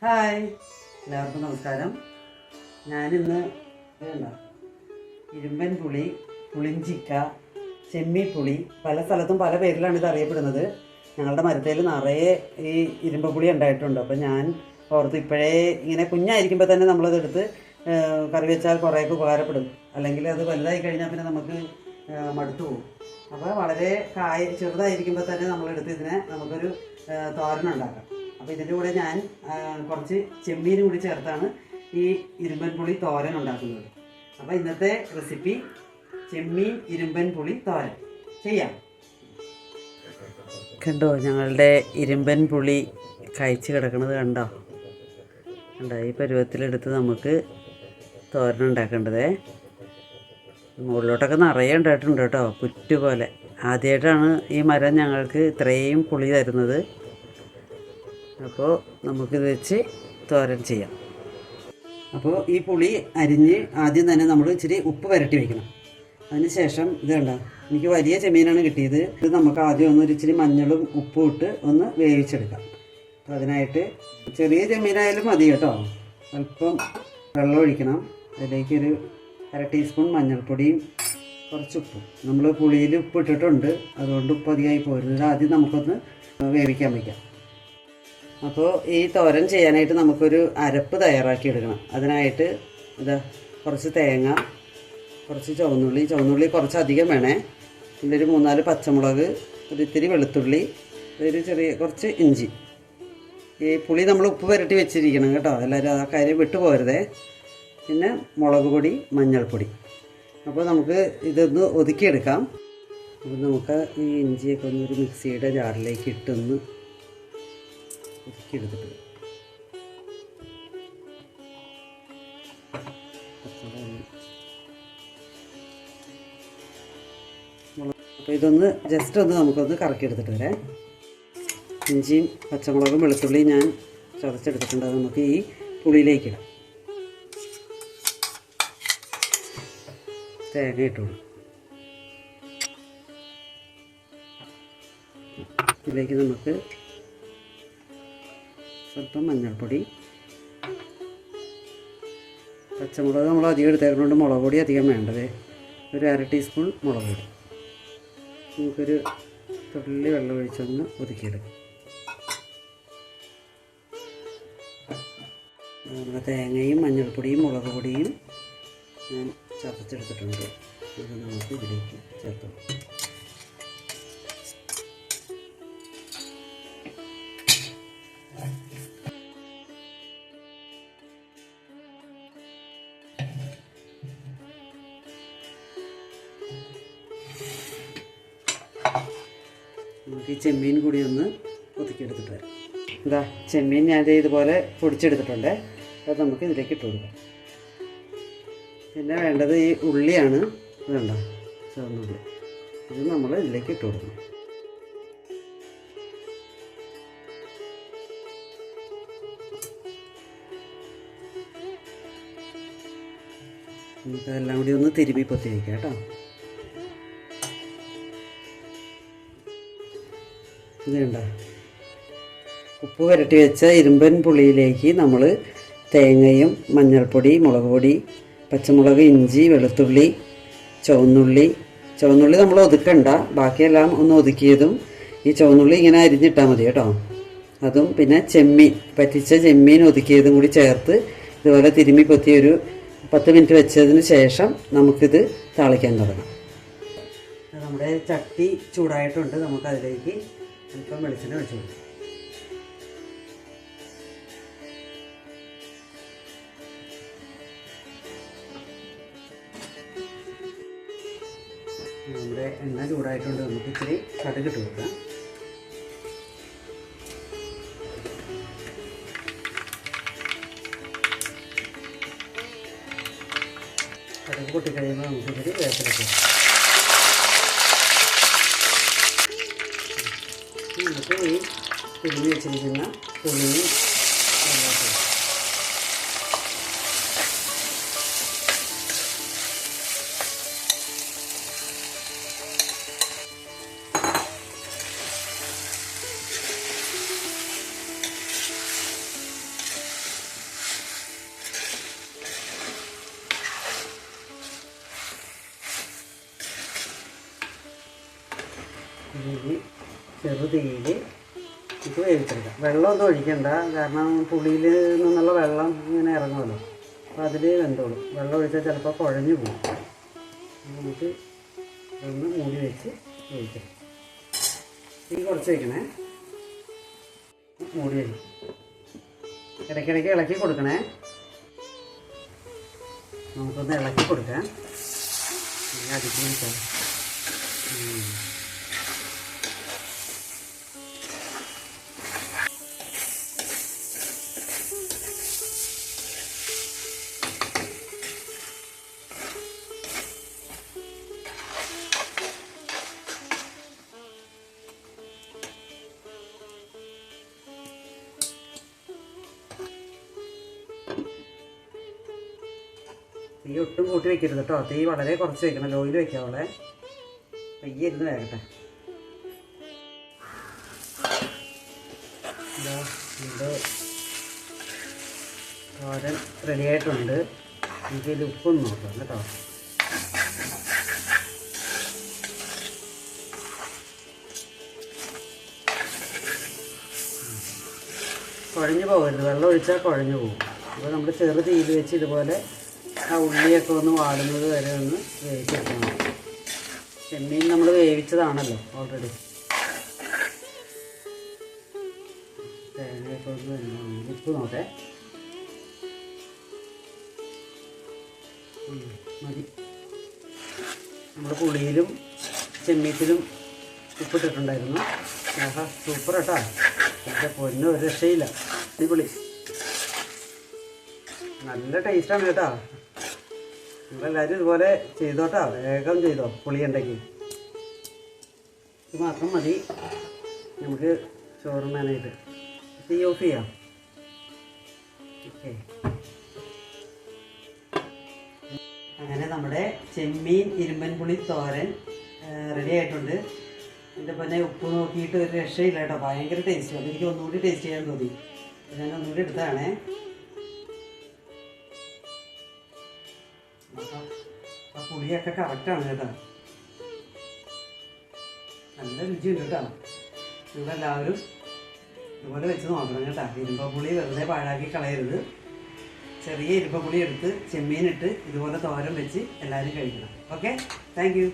Hi, എല്ലാവർക്കും നമസ്കാരം. ഞാനിന്ന് ഇരുമ്പൻ പുളി, പുളിഞ്ചിക്ക, ചെമ്മിപ്പുളി, പല സ്ഥലത്തും പല പേരിലാണ് ഇത് അറിയപ്പെടുന്നത്. ഞങ്ങളുടെ മരത്തിൽ നിറയെ ഈ ഇരുമ്പപ്പുളി ഉണ്ടായിട്ടുണ്ട്. അപ്പോൾ ഞാൻ ഓർത്ത് ഇപ്പോഴേ ഇങ്ങനെ കുഞ്ഞായിരിക്കുമ്പോൾ തന്നെ നമ്മളതെടുത്ത് കറി വെച്ചാൽ കുറേയൊക്കെ ഉപകാരപ്പെടും. അല്ലെങ്കിൽ അത് വലുതായി കഴിഞ്ഞാൽ പിന്നെ നമുക്ക് മടുത്തു പോകും. അപ്പോൾ വളരെ ചെറുതായിരിക്കുമ്പോൾ തന്നെ നമ്മളെടുത്ത് ഇതിനെ നമുക്കൊരു തോരനുണ്ടാക്കാം. അപ്പോൾ ഇതിൻ്റെ കൂടെ ഞാൻ കുറച്ച് ചെമ്മീനും കൂടി ചേർത്താണ് ഈ ഇരുമ്പൻ പുളി തോരൻ ഉണ്ടാക്കുന്നത്. അപ്പോൾ ഇന്നത്തെ റെസിപ്പി ചെമ്മീൻ ഇരുമ്പൻ പുളി തോരൻ ചെയ്യാം. കണ്ടോ, ഞങ്ങളുടെ ഇരുമ്പൻ പുളി കഴിച്ച് കിടക്കുന്നത് കണ്ടോ. ഈ പരുവത്തിലെടുത്ത് നമുക്ക് തോരൻ ഉണ്ടാക്കേണ്ടതേ. മുകളിലോട്ടൊക്കെ നിറയെ ഉണ്ടായിട്ടുണ്ട് കേട്ടോ, പുറ്റ് പോലെ. ആദ്യമായിട്ടാണ് ഈ മരം ഞങ്ങൾക്ക് ഇത്രയും പുളി തരുന്നത്. അപ്പോൾ നമുക്കിത് വെച്ച് തോരൻ ചെയ്യാം. അപ്പോൾ ഈ പുളി അരിഞ്ഞ് ആദ്യം തന്നെ നമ്മൾ ഇച്ചിരി ഉപ്പ് പുരട്ടി വയ്ക്കണം. അതിന് ശേഷം ഇത് കണ്ട, എനിക്ക് വലിയ ചെമ്മീനാണ് കിട്ടിയത്. ഇത് നമുക്ക് ആദ്യം ഒന്ന് ഇച്ചിരി മഞ്ഞളും ഉപ്പും ഇട്ട് ഒന്ന് വേവിച്ചെടുക്കാം. അപ്പോൾ അതിനായിട്ട് ചെറിയ ചെമ്മീനായാലും മതി കേട്ടോ. അല്പം വെള്ളം ഒഴിക്കണം. അതിലേക്കൊരു 1/2 ടീസ്പൂൺ മഞ്ഞൾപ്പൊടിയും കുറച്ച് ഉപ്പും. നമ്മൾ പുളിയിൽ ഉപ്പ് ഇട്ടിട്ടുണ്ട്, അതുകൊണ്ട് ഉപ്പ് അധികമായി പോരുന്നത്. ആദ്യം നമുക്കൊന്ന് വേവിക്കാൻ വയ്ക്കാം. അപ്പോൾ ഈ തോരൻ ചെയ്യാനായിട്ട് നമുക്കൊരു അരപ്പ് തയ്യാറാക്കി എടുക്കണം. അതിനായിട്ട് ഇതാ കുറച്ച് തേങ്ങ, കുറച്ച് ചുവന്നുള്ളി കുറച്ചധികം വേണേ, പിന്നെ ഒരു 3-4 പച്ചമുളക്, ഒരിത്തിരി വെളുത്തുള്ളി, കുറച്ച് ഇഞ്ചി. ഈ പുളി നമ്മൾ ഉപ്പ് പുരട്ടി വെച്ചിരിക്കണം കേട്ടോ, എല്ലാവരും ആ കാര്യം വിട്ടുപോകരുതേ. പിന്നെ മുളക് പൊടി, മഞ്ഞൾപ്പൊടി. അപ്പോൾ നമുക്ക് ഇതൊന്ന് ഒതുക്കിയെടുക്കാം. അപ്പോൾ നമുക്ക് ഈ ഇഞ്ചിയൊക്കെ ഒരു മിക്സിയുടെ ജാറിലേക്ക് ഇട്ടൊന്ന് ഒതുക്കിയെടുത്തിട്ട് അപ്പോൾ ഇതൊന്ന് ജസ്റ്റ് ഒന്ന് നമുക്കൊന്ന് കറക്കിയെടുത്തിട്ട് വരാം. ഇഞ്ചിയും പച്ചമുളകും വെളുത്തുള്ളിയും ഞാൻ ചതച്ചെടുത്തിട്ടുണ്ട്. അത് നമുക്ക് ഈ പുളിയിലേക്കിടാം. തേങ്ങ ഇട്ടുള്ളൂ. ഇതിലേക്ക് നമുക്ക് സ്വല്പം മഞ്ഞൾപ്പൊടി, പച്ചമുളക് നമ്മൾ അധികം എടുത്തേക്കുന്നതുകൊണ്ട് മുളക് പൊടി അധികം വേണ്ടത്. ഒരു 1/2 ടീസ്പൂൺ മുളക് പൊടി. നമുക്കൊരു തുള്ളി വെള്ളം ഒഴിച്ചൊന്ന് ഒതുക്കിയെടുക്കാം. നമ്മുടെ തേങ്ങയും മഞ്ഞൾപ്പൊടിയും മുളക് പൊടിയും ഞാൻ ചതച്ചെടുത്തിട്ടുണ്ട്. ഇത് നമുക്ക് ഇതിലേക്ക് ചേർത്ത് നമുക്ക് ഈ ചെമ്മീൻ കൂടി ഒന്ന് ഒതുക്കിയെടുത്തിട്ട് വരാം. ഇതാ ചെമ്മീൻ ഞാൻ ഇതുപോലെ പൊടിച്ചെടുത്തിട്ടുണ്ട്. അത് നമുക്ക് ഇതിലേക്ക് ഇട്ട് കൊടുക്കാം. പിന്നെ വേണ്ടത് ഈ ഉള്ളിയാണ്. വേണ്ട ചുവന്നുള്ളി, ഇത് നമ്മൾ ഇതിലേക്ക് ഇട്ട് കൊടുക്കണം. നമുക്കതെല്ലാം കൂടി ഒന്ന് തിരുമ്മി പൊത്തി വയ്ക്കാം കേട്ടോ. ഇത് കണ്ട, ഉപ്പ് പുരട്ടി വെച്ച ഇരുമ്പൻ പുളിയിലേക്ക് നമ്മൾ തേങ്ങയും മഞ്ഞൾപ്പൊടി, മുളക് പൊടി, പച്ചമുളക്, ഇഞ്ചി, വെളുത്തുള്ളി, ചുവന്നുള്ളി നമ്മൾ ഒതുക്കണ്ട, ബാക്കിയെല്ലാം ഒന്ന് ഒതുക്കിയതും ഈ ചുവന്നുള്ളി ഇങ്ങനെ അരിഞ്ഞിട്ടാൽ മതി കേട്ടോ. അതും പിന്നെ പറ്റിച്ച ചെമ്മീൻ ഒതുക്കിയതും കൂടി ചേർത്ത് ഇതുപോലെ തിരുമ്മി പൊത്തി ഒരു 10 മിനിറ്റ് വെച്ചതിന് ശേഷം നമുക്കിത് താളിക്കാൻ തുടങ്ങാം. നമ്മുടെ ചട്ടി ചൂടായിട്ടുണ്ട്. നമുക്കതിലേക്ക് അല്പം വെളിച്ചെണ്ണ ഒഴിച്ചു കൊടുക്കാം. നമ്മുടെ എണ്ണ ചൂടായിട്ടുണ്ട്. നമുക്ക് ഇച്ചിരി കടുക് ഇട്ട് കൊടുക്കാം. കടുക് പൊട്ടിക്കഴിയുമ്പോൾ നമുക്കിച്ചിരി വേപ്പിലിട്ട് നമുക്ക് ഈ തിരിഞ്ഞ് വെച്ചിരിക്കുന്ന പുളിയും ഇനി ചെറുതീയിൽ ഇത് വേവിച്ചെടുക്കാം. വെള്ളമൊന്നും ഒഴിക്കണ്ട, കാരണം പുളിയിൽ നിന്നുള്ള വെള്ളം ഇങ്ങനെ ഇറങ്ങുമല്ലോ, അപ്പോൾ അതിൽ വെന്തോളും. വെള്ളം ഒഴിച്ചാൽ ചിലപ്പോൾ കുഴഞ്ഞു പോകും. നമുക്ക് ഒന്ന് മൂടി വെച്ച് വേവിക്കാം. തീ കുറച്ച് വയ്ക്കണേ, മൂടി വയ്ക്കും. ഇടയ്ക്കിടയ്ക്ക് ഇളക്കി കൊടുക്കണേ. നമുക്കൊന്ന് ഇളക്കി കൊടുക്കാം. അടുക്കി വെച്ചാൽ തീ ഒട്ടും കൂട്ടി വെക്കരുത് കേട്ടോ. തീ വളരെ കുറച്ച് വെക്കണം, ലോയിൽ വെക്കാവുള്ളേ. പയ്യെ ഇരുന്ന് വേകട്ടെ. ഇത് തോരൻ റെഡിയായിട്ടുണ്ട്. എനിക്കതിൽ ഉപ്പൊന്ന് നോക്കാം കേട്ടോ. കുഴഞ്ഞു പോകരുത്, വെള്ളം ഒഴിച്ചാൽ കുഴഞ്ഞു പോകും. അപ്പോൾ നമ്മൾ ചെറു തീയിൽ വെച്ച് ഇതുപോലെ ആ ഉള്ളിയൊക്കെ ഒന്ന് വാടുന്നത് വരെ ഒന്ന് വേവിച്ചെടുക്കണം. ചെമ്മീൻ നമ്മൾ വേവിച്ചതാണല്ലോ ഓൾറെഡി. തേങ്ങയൊക്കെ ഒന്ന് ഉപ്പ് നോക്കേ, മതി. നമ്മൾ പുളിയിലും ചെമ്മീത്തിലും ഉപ്പിട്ടിട്ടുണ്ടായിരുന്നു. ആഹാ, സൂപ്പർ കേട്ടോ. എൻ്റെ പൊന്നും ഒരു രക്ഷയില്ല, അടിപൊളി, നല്ല ടേസ്റ്റാണ് കേട്ടോ. നിങ്ങളെല്ലാവരും ഇതുപോലെ ചെയ്തോട്ടോ, വേഗം ചെയ്തോ. പുളി ഉണ്ടെങ്കിൽ ഇത് മാത്രം മതി നമുക്ക് ചോറുണ്ണാനായിട്ട്. തീ ഓഫ് ചെയ്യാം. ഓക്കെ, അങ്ങനെ നമ്മുടെ ചെമ്മീൻ ഇരുമ്പൻ പുളി തോരൻ റെഡി ആയിട്ടുണ്ട്. എൻ്റെ പിന്നെ ഉപ്പ് നോക്കിയിട്ട് ഒരു രക്ഷയില്ല കേട്ടോ, ഭയങ്കര ടേസ്റ്റ്. അതെനിക്ക് ഒന്നുകൂടി ടേസ്റ്റ് ചെയ്യാൻ തോന്നി, ഞാൻ ഒന്നുകൂടി എടുത്തതാണേ. ആ പുളിയൊക്കെ കറക്റ്റാണ് കേട്ടോ, നല്ല രുചിയുണ്ട് കേട്ടോ. നിങ്ങളെല്ലാവരും ഇതുപോലെ വെച്ച് നോക്കണം കേട്ടോ. ഇരുമ്പപ്പുളി വെറുതെ പാഴാക്കി കളയരുത്. ചെറിയ ഇരുമ്പപ്പുളി എടുത്ത് ചെമ്മീനിട്ട് ഇതുപോലെ തോരൻ വെച്ച് എല്ലാവരും കഴിക്കണം. Okay, thank you.